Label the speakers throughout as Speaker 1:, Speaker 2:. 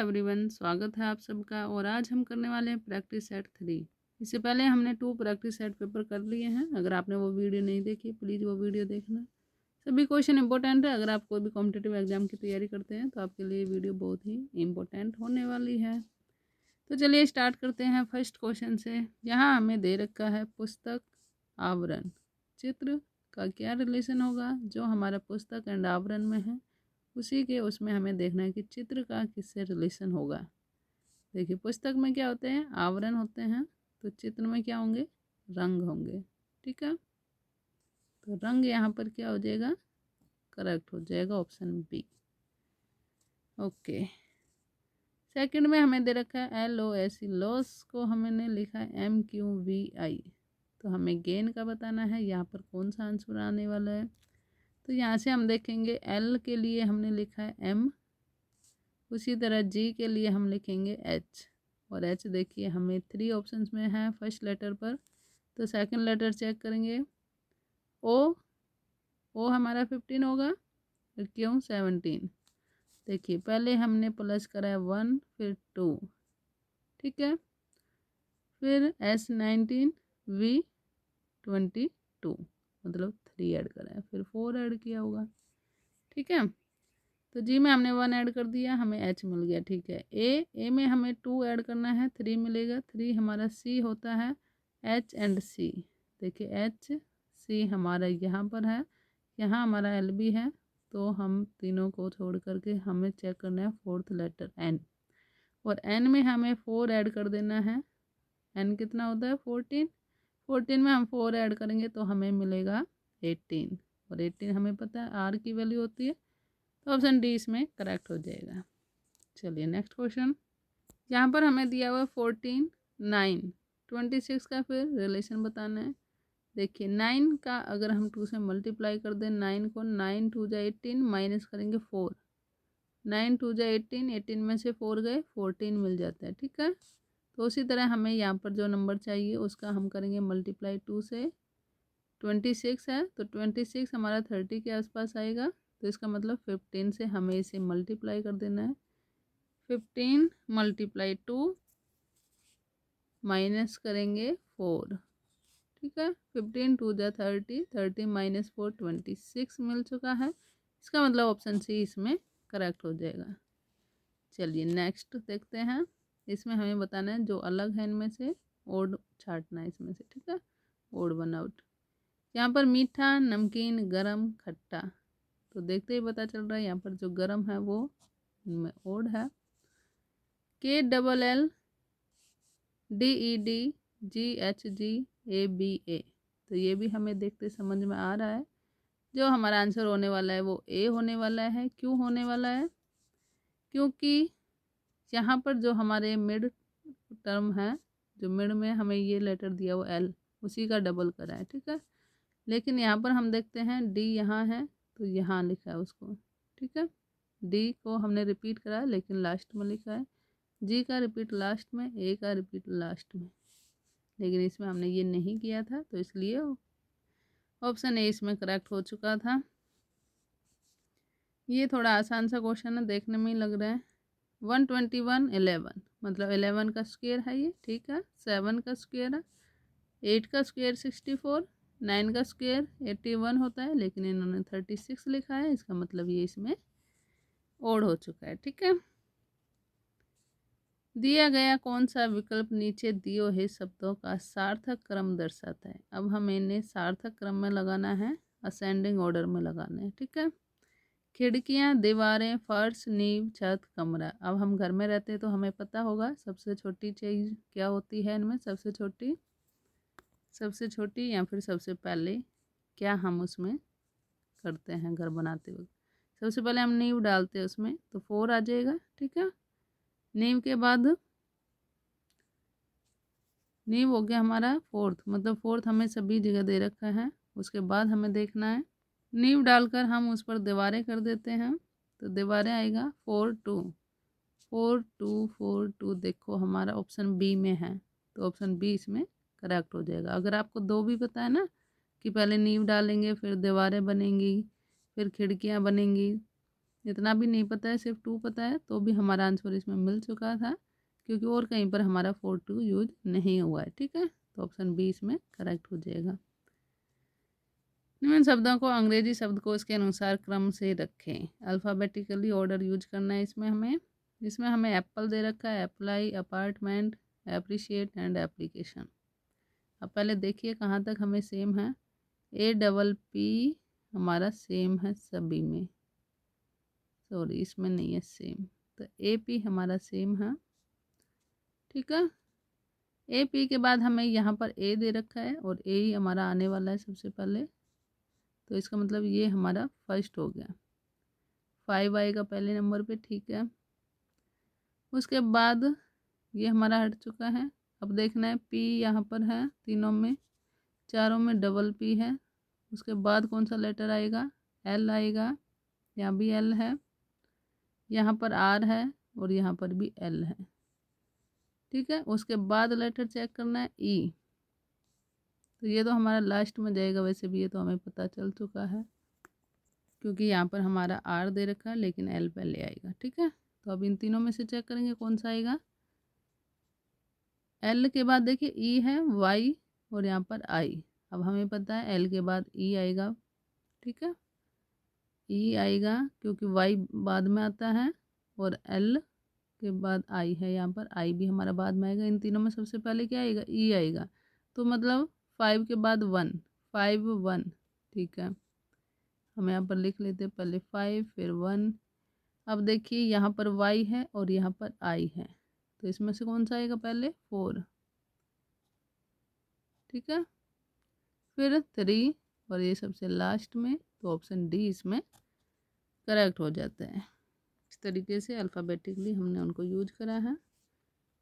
Speaker 1: Everyone, स्वागत है आप सबका। और आज हम करने वाले हैं प्रैक्टिस सेट 3। इससे पहले हमने 2 प्रैक्टिस सेट पेपर कर लिए हैं। अगर आपने वो वीडियो नहीं देखी, प्लीज़ वो वीडियो देखना। सभी क्वेश्चन इंपॉर्टेंट है। अगर आप कोई भी कॉम्पिटिटिव एग्जाम की तैयारी करते हैं तो आपके लिए वीडियो बहुत ही इंपॉर्टेंट होने वाली है। तो चलिए स्टार्ट करते हैं फर्स्ट क्वेश्चन से। यहाँ हमें दे रखा है पुस्तक आवरण, चित्र का क्या रिलेशन होगा। जो हमारा पुस्तक एंड आवरण में है उसी के उसमें हमें देखना है कि चित्र का किससे रिलेशन होगा। देखिए, पुस्तक में क्या होते हैं, आवरण होते हैं, तो चित्र में क्या होंगे, रंग होंगे। ठीक है, तो रंग यहाँ पर क्या हो जाएगा, करेक्ट हो जाएगा ऑप्शन बी। ओके, सेकंड में हमें दे रखा है LOS, लॉस को हमने लिखा है MQVI। तो हमें गेन का बताना है, यहाँ पर कौन सा आंसर आने वाला है। तो यहाँ से हम देखेंगे L के लिए हमने लिखा है M, उसी तरह G के लिए हम लिखेंगे H, और H देखिए हमें 3 ऑप्शंस में है फर्स्ट लेटर पर। तो सेकंड लेटर चेक करेंगे, O हमारा 15 होगा, और क्यों 17। देखिए पहले हमने प्लस करा है 1, फिर 2, ठीक है, फिर S19, V22 मतलब 3 ऐड करा है, फिर 4 ऐड किया होगा। ठीक है, तो जी में हमने 1 ऐड कर दिया, हमें H मिल गया। ठीक है, ए में हमें 2 ऐड करना है, 3 मिलेगा। 3 हमारा C होता है, H एंड C। देखिए HC हमारा यहाँ पर है, यहाँ हमारा LB है, तो हम तीनों को छोड़ करके हमें चेक करना है फोर्थ लेटर N, और N में हमें 4 ऐड कर देना है। N कितना होता है 14, 14 में हम 4 ऐड करेंगे तो हमें मिलेगा 18, और 18 हमें पता है R की वैल्यू होती है, तो ऑप्शन डी इसमें करेक्ट हो जाएगा। चलिए नेक्स्ट क्वेश्चन, यहाँ पर हमें दिया हुआ 14, 9, 26 का फिर रिलेशन बताना है। देखिए 9 का अगर हम 2 से मल्टीप्लाई कर दें 9 को, 9 2 जा 18, माइनस करेंगे 4, 9 2 जा 18, 18 में से 4 गए, 14 मिल जाता है। ठीक है, तो उसी तरह हमें यहाँ पर जो नंबर चाहिए उसका हम करेंगे मल्टीप्लाई 2 से। 26 है तो 26 हमारा 30 के आसपास आएगा, तो इसका मतलब 15 से हमें इसे मल्टीप्लाई कर देना है। 15 मल्टीप्लाई 2 माइनस करेंगे 4। ठीक है, 15 2 जा 30, 30 माइनस 4 26 मिल चुका है। इसका मतलब ऑप्शन सी इसमें करेक्ट हो जाएगा। चलिए नेक्स्ट देखते हैं, इसमें हमें बताना है जो अलग है इनमें से, ओड छांटना है इसमें से। ठीक है, ओड वन आउट। यहाँ पर मीठा, नमकीन, गरम, खट्टा, तो देखते ही पता चल रहा है यहाँ पर जो गरम है वो इनमें ओड है। KLLDEDGHGABA, तो ये भी हमें देखते समझ में आ रहा है। जो हमारा आंसर होने वाला है वो ए होने वाला है। क्यों होने वाला है, क्योंकि यहाँ पर जो हमारे मिड टर्म है, जो मिड में हमें ये लेटर दिया वो L, उसी का डबल करा है। ठीक है, लेकिन यहाँ पर हम देखते हैं D यहाँ है तो यहाँ लिखा है उसको। ठीक है, D को हमने रिपीट करा है लेकिन लास्ट में लिखा है, G का रिपीट लास्ट में, A का रिपीट लास्ट में, लेकिन इसमें हमने ये नहीं किया था, तो इसलिए ऑप्शन ए इसमें करेक्ट हो चुका था। ये थोड़ा आसान सा क्वेश्चन है, देखने में ही लग रहा है। 121 11 मतलब 11 का स्क्वायर है ये। ठीक है, 7 का स्क्वायर है, 8 का स्क्वायर 64, 9 का स्क्वायर 81 होता है, लेकिन इन्होंने 36 लिखा है, इसका मतलब ये इसमें ओड हो चुका है। ठीक है, दिया गया कौन सा विकल्प नीचे दिए हुए शब्दों का सार्थक क्रम दर्शाता है। अब हमें इन्हें सार्थक क्रम में लगाना है, असेंडिंग ऑर्डर में लगाना है। ठीक है, खिड़कियाँ, दीवारें, फर्श, नींव, छत, कमरा। अब हम घर में रहते हैं तो हमें पता होगा सबसे छोटी चीज़ क्या होती है इनमें, सबसे छोटी या फिर सबसे पहले क्या हम उसमें करते हैं घर बनाते वक्त। सबसे पहले हम नींव डालते हैं उसमें, तो 4 आ जाएगा। ठीक है, नींव के बाद नींव हो गया हमारा फोर्थ, मतलब फोर्थ हमें सभी जगह दे रखा है। उसके बाद हमें देखना है, नींव डालकर हम उस पर दीवारें कर देते हैं, तो दीवारें आएगा 4 2 4 2 4 2। देखो हमारा ऑप्शन बी में है, तो ऑप्शन बी इसमें करेक्ट हो जाएगा। अगर आपको 2 भी पता है ना, कि पहले नींव डालेंगे फिर दीवारें बनेंगी फिर खिड़कियाँ बनेंगी, इतना भी नहीं पता है, सिर्फ 2 पता है, तो भी हमारा आंसर इसमें मिल चुका था, क्योंकि और कहीं पर हमारा 42 यूज नहीं हुआ है। ठीक है, तो ऑप्शन बी इसमें करेक्ट हो जाएगा। निम्न शब्दों को अंग्रेजी शब्दकोश के अनुसार क्रम से रखें। अल्फ़ाबेटिकली ऑर्डर यूज करना है इसमें हमें एप्पल दे रखा है, apply, apartment, appreciate and application. अब पहले देखिए कहाँ तक हमें सेम है। APP हमारा सेम है सभी में, सॉरी इसमें नहीं है सेम, तो AP हमारा सेम है। ठीक है, AP के बाद हमें यहाँ पर A दे रखा है और A ही हमारा आने वाला है सबसे पहले, तो इसका मतलब ये हमारा फर्स्ट हो गया। 5 आएगा पहले नंबर पे। ठीक है, उसके बाद ये हमारा हट चुका है। अब देखना है P यहाँ पर है, तीनों में, चारों में डबल P है। उसके बाद कौन सा लेटर आएगा? L आएगा, यहाँ भी L है, यहाँ पर R है और यहाँ पर भी L है। ठीक है, उसके बाद लेटर चेक करना है E, तो ये तो हमारा लास्ट में जाएगा। वैसे भी ये तो हमें पता चल चुका है, क्योंकि यहाँ पर हमारा R दे रखा है, लेकिन L पहले आएगा। ठीक है, तो अब इन तीनों में से चेक करेंगे कौन सा आएगा। L के बाद देखिए E है, Y और यहाँ पर I। अब हमें पता है L के बाद E आएगा। ठीक है, E आएगा क्योंकि Y बाद में आता है, और L के बाद I है, यहाँ पर I भी हमारा बाद में आएगा। इन तीनों में सबसे पहले क्या आएगा? E आएगा, तो मतलब 5 के बाद 1, 5 1। ठीक है, हम यहाँ पर लिख लेते हैं पहले 5 फिर 1। अब देखिए यहाँ पर Y है और यहाँ पर I है, तो इसमें से कौन सा आएगा पहले? 4। ठीक है, फिर 3 और ये सबसे लास्ट में, तो ऑप्शन डी इसमें करेक्ट हो जाता है। इस तरीके से अल्फ़ाबेटिकली हमने उनको यूज करा है।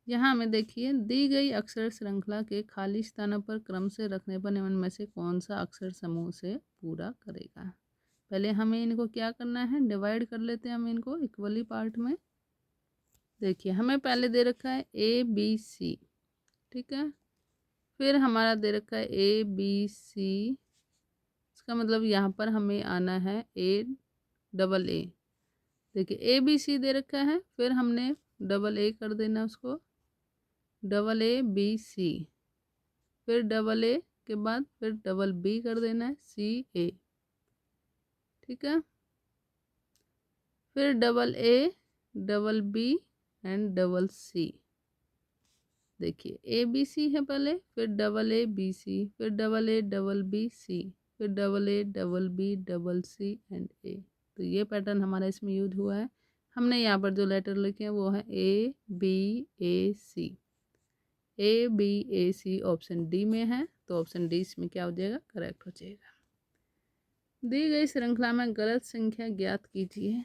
Speaker 1: यहाँ हमें देखिए दी गई अक्षर श्रृंखला के खाली स्थानों पर क्रम से रखने पर निम्न में से कौन सा अक्षर समूह से पूरा करेगा। पहले हमें इनको क्या करना है? डिवाइड कर लेते हैं हम इनको इक्वली पार्ट में। देखिए हमें पहले दे रखा है ABC। ठीक है, फिर हमारा दे रखा है ABC, इसका मतलब यहाँ पर हमें आना है AA। देखिए ABC दे रखा है, फिर हमने AA कर देना उसको, AABC, फिर AA के बाद फिर BB कर देना है CA। ठीक है, फिर AA, BB एंड CC। देखिए ABC है पहले, फिर AABC, फिर AABBC, फिर AABBC एंड A। तो ये पैटर्न हमारा इसमें यूज हुआ है। हमने यहाँ पर जो लेटर लिखे हैं वो है ABAC। ABAC ऑप्शन डी में है, तो ऑप्शन डी इसमें क्या हो जाएगा? करेक्ट हो जाएगा। दी गई श्रृंखला में गलत संख्या ज्ञात कीजिए।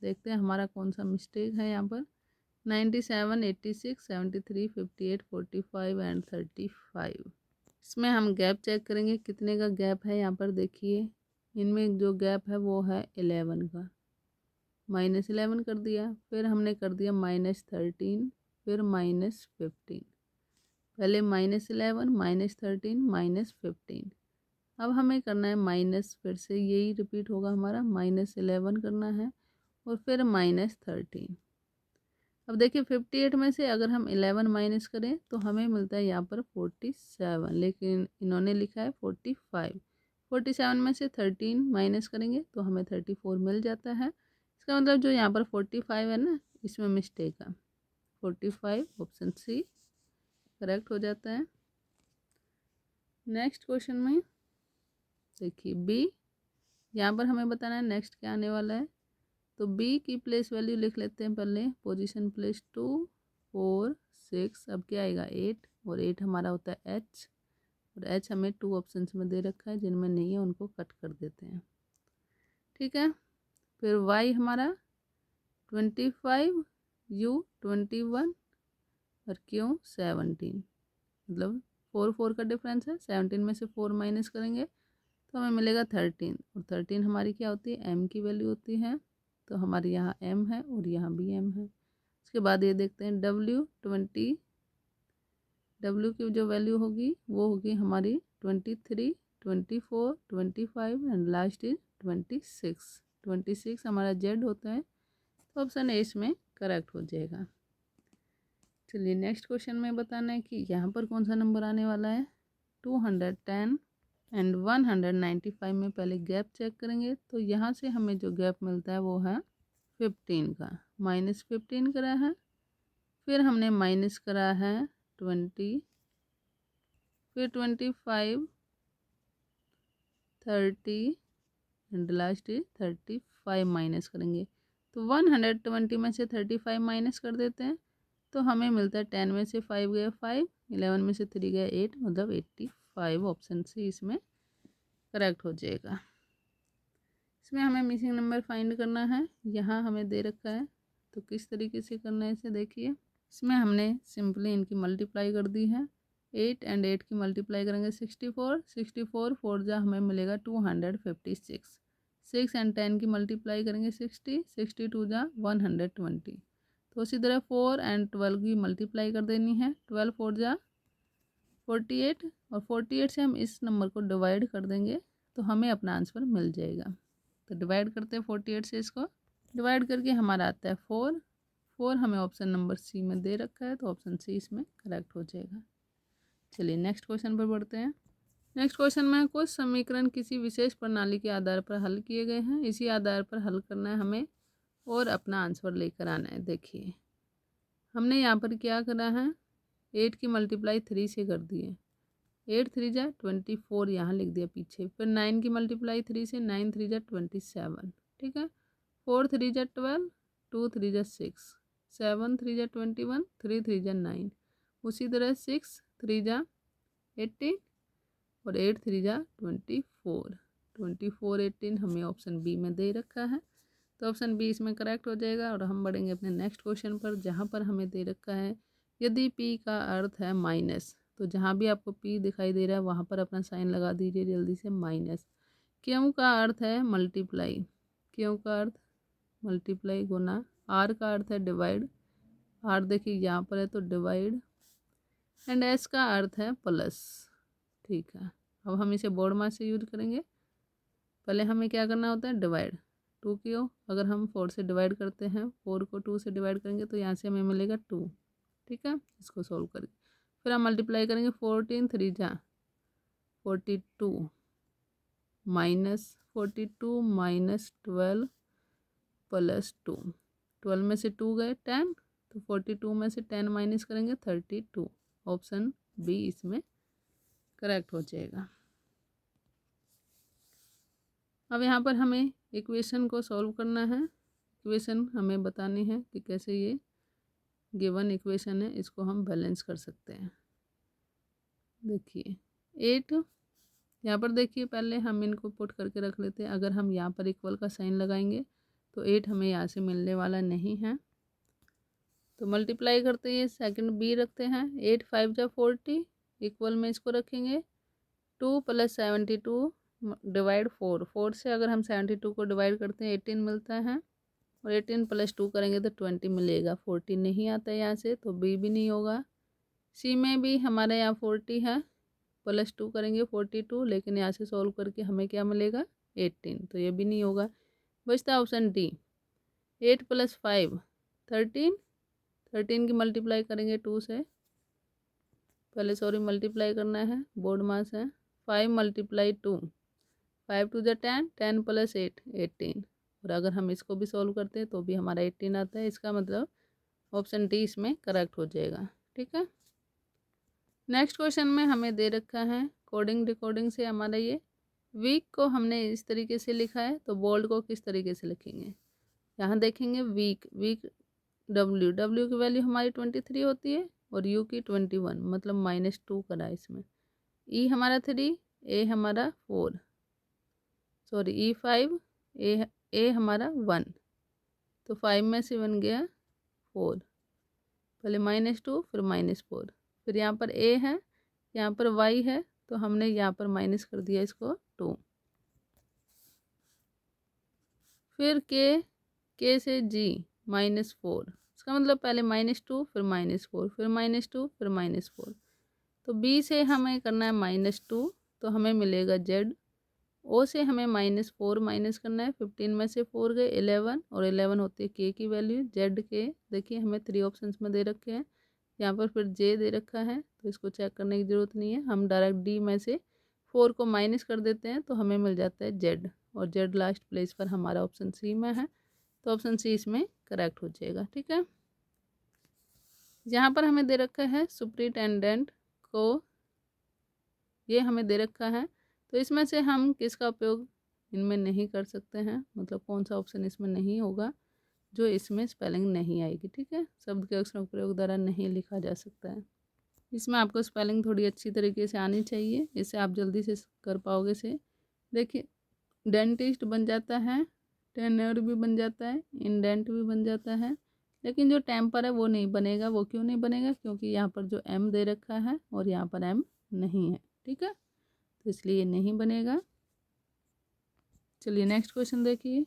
Speaker 1: देखते हैं हमारा कौन सा मिस्टेक है यहाँ पर। 97, 86, 73, 58, 45 एंड 35। इसमें हम गैप चेक करेंगे कितने का गैप है। यहाँ पर देखिए इनमें जो गैप है वो है 11 का। -11 कर दिया, फिर हमने कर दिया -13, फिर -15। पहले -11, -13, -15। अब हमें करना है माइनस, फिर से यही रिपीट होगा हमारा, -11 करना है और फिर -13। अब देखिए 58 में से अगर हम 11 माइनस करें तो हमें मिलता है यहाँ पर 47, लेकिन इन्होंने लिखा है 45। 47 में से 13 माइनस करेंगे तो हमें 34 मिल जाता है। इसका मतलब जो यहाँ पर 45 है ना, इसमें मिस्टेक है। 45 ऑप्शन सी करेक्ट हो जाता है। नेक्स्ट क्वेश्चन में देखिए बी, यहाँ पर हमें बताना है नेक्स्ट क्या आने वाला है। तो बी की प्लेस वैल्यू लिख लेते हैं पहले। Position place 2, 4, 6। अब क्या आएगा? 8, और 8 हमारा होता है एच, और एच हमें 2 ऑप्शंस में दे रखा है, जिनमें नहीं है उनको कट कर देते हैं। ठीक है, फिर वाई हमारा 25, यू 21 और क्यू 17। मतलब 4 का डिफरेंस है। 17 में से 4 माइनस करेंगे तो हमें मिलेगा 13, और 13 हमारी क्या होती है? एम की वैल्यू होती है। तो हमारे यहाँ एम है और यहाँ भी एम है। उसके बाद ये देखते हैं डब्ल्यू की जो वैल्यू होगी वो होगी हमारी 23, 24, 25 एंड लास्ट इज 26। 26 हमारा जेड होता है, तो ऑप्शन ए इसमें करेक्ट हो जाएगा। चलिए नेक्स्ट क्वेश्चन में बताना है कि यहाँ पर कौन सा नंबर आने वाला है। 210 एंड 195 में पहले गैप चेक करेंगे, तो यहाँ से हमें जो गैप मिलता है वो है 15 का। -15 करा है, फिर हमने माइनस करा है 20, फिर 25, 30 एंड लास्ट 35 माइनस करेंगे। तो 120 में से 35 माइनस कर देते हैं, तो हमें मिलता है 10 में से 5 गया 5, 11 में से 3 गया 8, मतलब 85। ऑप्शन सी इसमें करेक्ट हो जाएगा। इसमें हमें मिसिंग नंबर फाइंड करना है, यहाँ हमें दे रखा है, तो किस तरीके से करना है इसे देखिए। इसमें हमने सिंपली इनकी मल्टीप्लाई कर दी है। 8 एंड 8 की मल्टीप्लाई करेंगे 64, 64 4 जा हमें मिलेगा 256। 6 एंड 10 की मल्टीप्लाई करेंगे 60, 62 जा 120। तो उसी तरह 4 एंड 12 की मल्टीप्लाई कर देनी है। 12 4 जा 48, और 48 से हम इस नंबर को डिवाइड कर देंगे, तो हमें अपना आंसर मिल जाएगा। तो डिवाइड करते हैं 48 से, इसको डिवाइड करके हमारा आता है 4। 4 हमें ऑप्शन नंबर सी में दे रखा है, तो ऑप्शन सी इसमें करेक्ट हो जाएगा। चलिए नेक्स्ट क्वेश्चन पर बढ़ते हैं। नेक्स्ट क्वेश्चन में कुछ समीकरण किसी विशेष प्रणाली के आधार पर हल किए गए हैं, इसी आधार पर हल करना है हमें और अपना आंसर लेकर आना है। देखिए हमने यहाँ पर क्या करा है, 8 की मल्टीप्लाई 3 से कर दी है। 8 3 जा 24 यहाँ लिख दिया पीछे। फिर 9 की मल्टीप्लाई 3 से, 9 3 जा 27, ठीक है। 4 3 जा 12, 2 3 जा 6, 7 3 जा 21, 3 3 जा 9। उसी तरह 6 3 जा 18 और 8 3 जा 24। 24 18 हमें ऑप्शन बी में दे रखा है, तो ऑप्शन बी इसमें करेक्ट हो जाएगा। और हम बढ़ेंगे अपने नेक्स्ट क्वेश्चन पर, जहाँ पर हमें दे रखा है यदि पी का अर्थ है माइनस, तो जहाँ भी आपको पी दिखाई दे रहा है वहाँ पर अपना साइन लगा दीजिए जल्दी से माइनस। क्यों का अर्थ है मल्टीप्लाई, क्यों का अर्थ मल्टीप्लाई गुना, आर का अर्थ है डिवाइड, आर देखिए यहाँ पर है तो डिवाइड, एंड एस का अर्थ है प्लस, ठीक है। अब हम इसे बोर्ड मास से यूज करेंगे। पहले हमें क्या करना होता है, डिवाइड। 2 क्यों, अगर हम 4 से डिवाइड करते हैं, 4 को 2 से डिवाइड करेंगे तो यहाँ से हमें मिलेगा 2, ठीक है। इसको सोल्व करके फिर हम मल्टीप्लाई करेंगे 14 3 जा 42 माइनस 42 माइनस 12 प्लस 2। 12 में से 2 गए 10, तो 42 में से 10 माइनस करेंगे 32। ऑप्शन बी इसमें करेक्ट हो जाएगा। अब यहाँ पर हमें इक्वेशन को सॉल्व करना है। इक्वेशन हमें बतानी है कि कैसे ये गिवन इक्वेशन है इसको हम बैलेंस कर सकते हैं। देखिए 8, यहाँ पर देखिए पहले हम इनको पुट करके रख लेते हैं। अगर हम यहाँ पर इक्वल का साइन लगाएंगे तो 8 हमें यहाँ से मिलने वाला नहीं है, तो मल्टीप्लाई करते हैं सेकंड बी रखते हैं। 8 5 जा 40, इक्वल में इसको रखेंगे 2 प्लस 72 डिवाइड 4। 4 से अगर हम 72 को डिवाइड करते हैं 18 मिलता है, और 18 प्लस 2 करेंगे तो 20 मिलेगा। 40 नहीं आता है यहाँ से, तो बी भी नहीं होगा। सी में भी हमारे यहाँ 40 है, प्लस 2 करेंगे 42, लेकिन यहाँ से सॉल्व करके हमें क्या मिलेगा 18, तो ये भी नहीं होगा। बचता ऑप्शन डी 8 प्लस 5 13, 13 की मल्टीप्लाई करेंगे 2 से, पहले सॉरी मल्टीप्लाई करना है, बोर्ड मास है। 5 मल्टीप्लाई 2, 5 2 जा 10, 10 प्लस 8 18, और अगर हम इसको भी सॉल्व करते हैं तो भी हमारा 18 आता है। इसका मतलब ऑप्शन डी इसमें करेक्ट हो जाएगा, ठीक है। नेक्स्ट क्वेश्चन में हमें दे रखा है कोडिंग डिकोडिंग से हमारा ये वीक को हमने इस तरीके से लिखा है, तो बोल्ड को किस तरीके से लिखेंगे। यहाँ देखेंगे वीक, वीक डब्ल्यू, डब्ल्यू की वैल्यू हमारी 23 होती है और यू की 21, मतलब -2 करा इसमें। ई हमारा 3, ए हमारा 4, सॉरी ई 5, ए हमारा 1, तो 5 में से बन गया 4, पहले -2 फिर -4, फिर यहाँ पर ए है, यहाँ पर वाई है, तो हमने यहाँ पर माइनस कर दिया इसको 2, फिर के से जी -4, इसका मतलब पहले -2 फिर -4 फिर -2 फिर -4, तो बी से हमें करना है -2, तो हमें मिलेगा जेड, ओ से हमें -4 माइनस करना है। 15 में से 4 गए 11 और 11 होती है के की वैल्यू। जेड के देखिए हमें 3 ऑप्शंस में दे रखे हैं, यहाँ पर फिर जे दे रखा है, तो इसको चेक करने की ज़रूरत नहीं है। हम डायरेक्ट डी में से 4 को माइनस कर देते हैं तो हमें मिल जाता है जेड, और जेड लास्ट प्लेस पर हमारा ऑप्शन सी में है, तो ऑप्शन सी इसमें करेक्ट हो जाएगा। ठीक है, यहाँ पर हमें दे रखा है सुपरिटेंडेंट को, ये हमें दे रखा है, तो इसमें से हम किसका उपयोग इनमें नहीं कर सकते हैं, मतलब कौन सा ऑप्शन इसमें नहीं होगा जो इसमें स्पेलिंग नहीं आएगी। ठीक है, शब्द के अक्षरों के प्रयोग द्वारा नहीं लिखा जा सकता है। इसमें आपको स्पेलिंग थोड़ी अच्छी तरीके से आनी चाहिए, इससे आप जल्दी से कर पाओगे से। देखिए डेंटिस्ट बन जाता है, टेनर भी बन जाता है, इंडेंट भी बन जाता है, लेकिन जो टेम्पर है वो नहीं बनेगा। वो क्यों नहीं बनेगा? क्योंकि यहाँ पर जो एम दे रखा है और यहाँ पर एम नहीं है। ठीक है, तो इसलिए ये नहीं बनेगा। चलिए नेक्स्ट क्वेश्चन देखिए।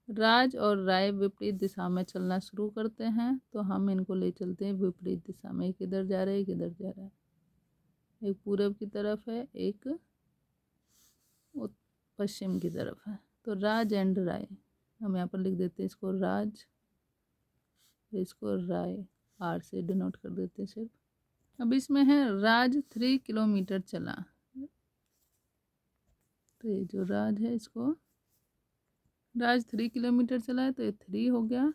Speaker 1: राज और राय विपरीत दिशा में चलना शुरू करते हैं, तो हम इनको ले चलते हैं विपरीत दिशा में। एक इधर जा रहा है, एक इधर जा रहा है, एक पूरब की तरफ है, एक पश्चिम की तरफ है। तो राज एंड राय, हम यहाँ पर लिख देते हैं इसको राज, इसको राय, आर से डिनोट कर देते हैं सिर्फ। अब इसमें है राज 3 किलोमीटर चला, तो ये जो राज है इसको, राज 3 किलोमीटर चला है तो ये 3 हो गया,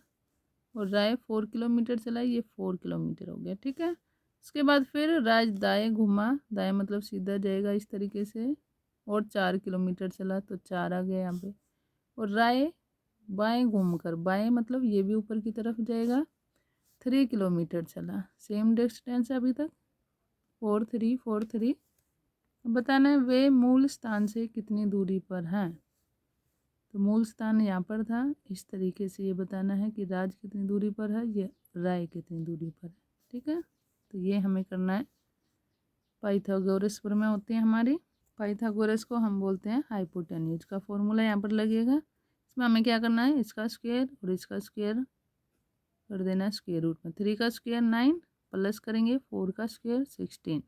Speaker 1: और राय 4 किलोमीटर चला है, ये 4 किलोमीटर हो गया। ठीक है, उसके बाद फिर राज दाएं घुमा, दाएं मतलब सीधा जाएगा इस तरीके से, और 4 किलोमीटर चला तो 4 आ गया यहाँ पे। और राय बाएं घूमकर, बाएं मतलब ये भी ऊपर की तरफ जाएगा, 3 किलोमीटर चला, सेम डिस्टेंस है अभी तक, 4 3 4 3। बताना है वे मूल स्थान से कितनी दूरी पर हैं, तो मूल स्थान यहाँ पर था, इस तरीके से ये बताना है कि राज कितनी दूरी पर है, ये राय कितनी दूरी पर है। ठीक है, तो ये हमें करना है। पाइथागोरस प्रमेय होती है हमारी, पाइथागोरस को हम बोलते हैं हाइपोटेन्यूज का फॉर्मूला यहाँ पर लगेगा। इसमें हमें क्या करना है, इसका स्क्वायर और इसका स्क्वायर कर देना स्क्वायर रूट में। 3 का स्क्वायर 9, प्लस करेंगे 4 का स्क्वायर 16,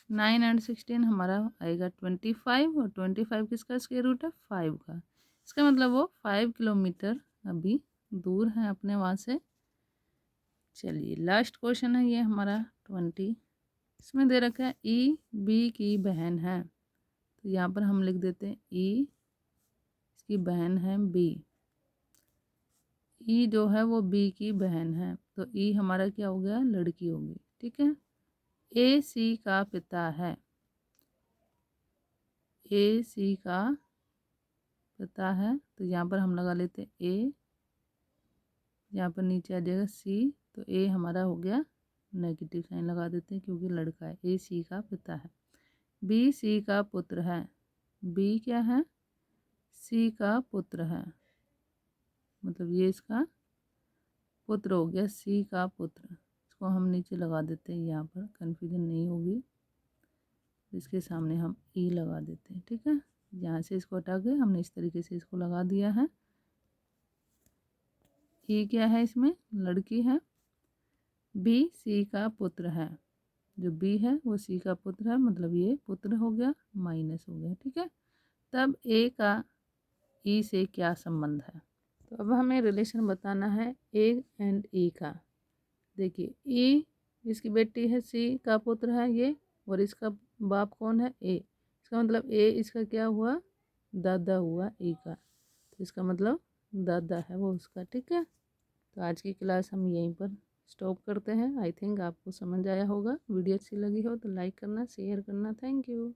Speaker 1: 9 एंड 16 हमारा आएगा 25, और 25 किसका स्क्वायर रूट है, 5 का। इसका मतलब वो 5 किलोमीटर अभी दूर है अपने वहाँ से। चलिए लास्ट क्वेश्चन है ये हमारा 20। इसमें दे रखा है ई बी की बहन है, तो यहाँ पर हम लिख देते हैं ई, इसकी बहन है बी। ई जो है वो बी की बहन है, तो ई हमारा क्या हो गया, लड़की होगी। ठीक है, ए सी का पिता है, ए सी का पिता है, तो यहाँ पर हम लगा लेते हैं ए, यहाँ पर नीचे आ जाएगा सी, तो ए हमारा हो गया नेगेटिव साइन लगा देते हैं क्योंकि लड़का है। ए सी का पिता है। बी सी का पुत्र है, बी क्या है, सी का पुत्र है, मतलब ये इसका पुत्र हो गया, सी का पुत्र। इसको हम नीचे लगा देते हैं, यहाँ पर कन्फ्यूजन नहीं होगी, इसके सामने हम ई लगा देते हैं। ठीक है, यहाँ से इसको हटा के हमने इस तरीके से इसको लगा दिया है। ई क्या है, इसमें लड़की है, बी सी का पुत्र है, जो बी है वो सी का पुत्र है, मतलब ये पुत्र हो गया, माइनस हो गया। ठीक है, तब ए का ई से क्या संबंध है, तो अब हमें रिलेशन बताना है ए एंड ई का। देखिए ई इसकी बेटी है, सी का पुत्र है ये, और इसका बाप कौन है, ए। इसका मतलब ए इसका क्या हुआ, दादा हुआ ई का, तो इसका मतलब दादा है वो उसका। ठीक है, तो आज की क्लास हम यहीं पर स्टॉप करते हैं। आई थिंक आपको समझ आया होगा। वीडियो अच्छी लगी हो तो लाइक करना, शेयर करना। Thank you.